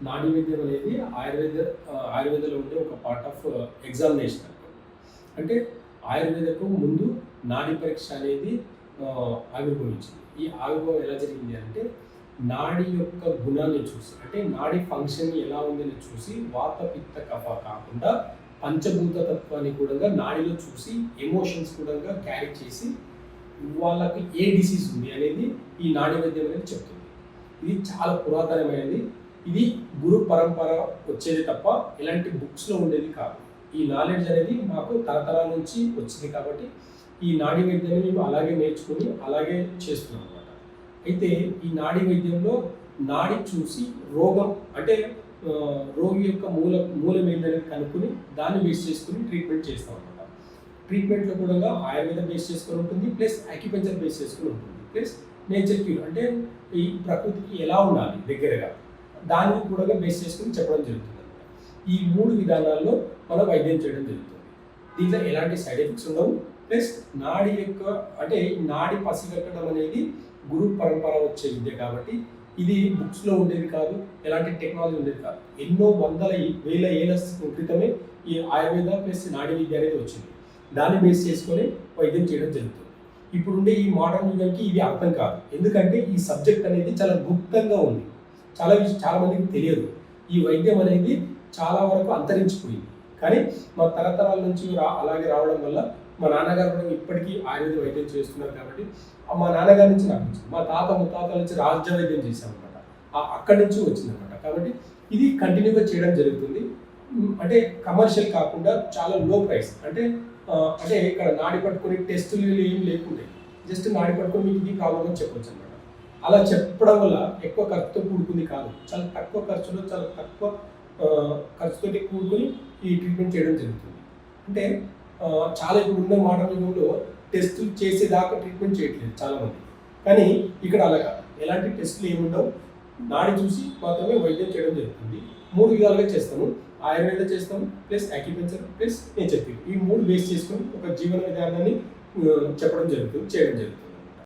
నాడీ వైద్యం అనేది ఆయుర్వేదంలో ఉండే ఒక పార్ట్ ఆఫ్ ఎగ్జామినేషన్ అనుకోండి. అంటే ఆయుర్వేదకు ముందు నాడీ పరీక్ష అనేది ఆవిర్భవించింది. ఈ ఆవిర్భావం ఎలా జరిగింది అంటే నాడీ యొక్క గుణాన్ని చూసి, అంటే నాడీ ఫంక్షన్ ఎలా ఉందని చూసి, వాత పిత్త కఫ కాకుండా పంచభూత తత్వాన్ని కూడా నాడిలో చూసి ఎమోషన్స్ కూడా క్యారీ చేసి వాళ్ళకి ఏ డిసీజ్ ఉంది అనేది ఈ నాడీ వైద్యం అనేది చెప్తుంది. ఇది చాలా పురాతనమైనది. ఇది గురు పరంపర వచ్చేది తప్ప ఎలాంటి బుక్స్లో ఉండేది కాదు. ఈ నాలెడ్జ్ అనేది మాకు తరతరాల నుంచి వచ్చింది కాబట్టి ఈ నాడీ వైద్యాన్ని మేము అలాగే నేర్చుకుని అలాగే చేస్తున్నాం అనమాట. అయితే ఈ నాడీ వైద్యంలో నాడి చూసి రోగం అంటే రోగి యొక్క మూలం ఏంటనేది కనుక్కొని దాన్ని బేస్ చేసుకుని ట్రీట్మెంట్ చేస్తాం అనమాట. ట్రీట్మెంట్లో కూడా ఆయుర్వేదం బేస్ చేసుకొని ఉంటుంది, ప్లస్ అక్యుపంక్చర్ బేస్ చేసుకుని ఉంటుంది, ప్లస్ నేచర్ క్యూర్ అంటే ఈ ప్రకృతికి ఎలా ఉండాలి దగ్గరగా దాన్ని కూడా బేస్ చేసుకుని చెప్పడం జరుగుతుంది అనమాట. ఈ 3 విధానాల్లో మనం వైద్యం చేయడం జరుగుతుంది. దీంట్లో ఎలాంటి సైడ్ ఎఫెక్ట్స్ ఉండవు. ప్లస్ నాడి యొక్క అంటే నాడి పసిగట్టడం అనేది గురు పరంపర వచ్చే విద్య కాబట్టి ఇది బుక్స్లో ఉండేది కాదు, ఎలాంటి టెక్నాలజీ ఉండేది కాదు. ఎన్నో వందల వేల ఏళ్ళ క్రితమే ఈ ఆయుర్వేద ప్లస్ నాడీ విద్య అనేది వచ్చింది. దాన్ని బేస్ చేసుకొని వైద్యం చేయడం జరుగుతుంది. ఇప్పుడుండే ఈ మోడర్న్ యుగానికి ఇది అర్థం కాదు. ఎందుకంటే ఈ సబ్జెక్ట్ అనేది చాలా గుప్తంగా ఉంది, చాలా మందికి తెలియదు. ఈ వైద్యం అనేది చాలా వరకు అంతరించిపోయింది. కానీ మా తరతరాల నుంచి అలాగే రావడం వల్ల మా నాన్నగారు కూడా ఇప్పటికీ ఆయుర్వేద వైద్యం చేస్తున్నారు కాబట్టి మా నాన్నగారి నుంచి నాకు వచ్చింది. మా తాత ముత్తాతల నుంచి రాజ్య వైద్యం చేశామన్నమాట. అక్కడి నుంచి వచ్చిందన్నమాట. కాబట్టి ఇది కంటిన్యూగా చేయడం జరుగుతుంది. అంటే కమర్షియల్ కాకుండా చాలా లో ప్రైస్. అంటే ఇక్కడ నాడి పట్టుకొని టెస్టులు ఏం లేకుండా జస్ట్ నాడి పట్టుకొని మీకు ఇది ప్రాబ్లం అని చెప్పొచ్చు అనమాట. అలా చెప్పడం వల్ల ఎక్కువ ఖర్చుతో కూడుకుంది కాదు, చాలా తక్కువ ఖర్చులో చాలా తక్కువ ఖర్చుతో కూడుకొని ఈ ట్రీట్మెంట్ చేయడం జరుగుతుంది. అంటే చాలా ఇప్పుడు ఉన్న మోడర్న్ యుగంలో టెస్టులు చేసేదాకా ట్రీట్మెంట్ చేయట్లేదు చాలామంది. కానీ ఇక్కడ అలా కాదు, ఎలాంటి టెస్టులు ఏముండవు, నాడి చూసి మాత్రమే వైద్యం చేయడం జరుగుతుంది. 3 విధాలుగా చేస్తాము. ఆయుర్వేద చేస్తాము, plus acupuncture, plus nature cure. ఈ 3 బేస్ చేసుకొని ఒక జీవన విధానాన్ని చేయడం జరుగుతుంది.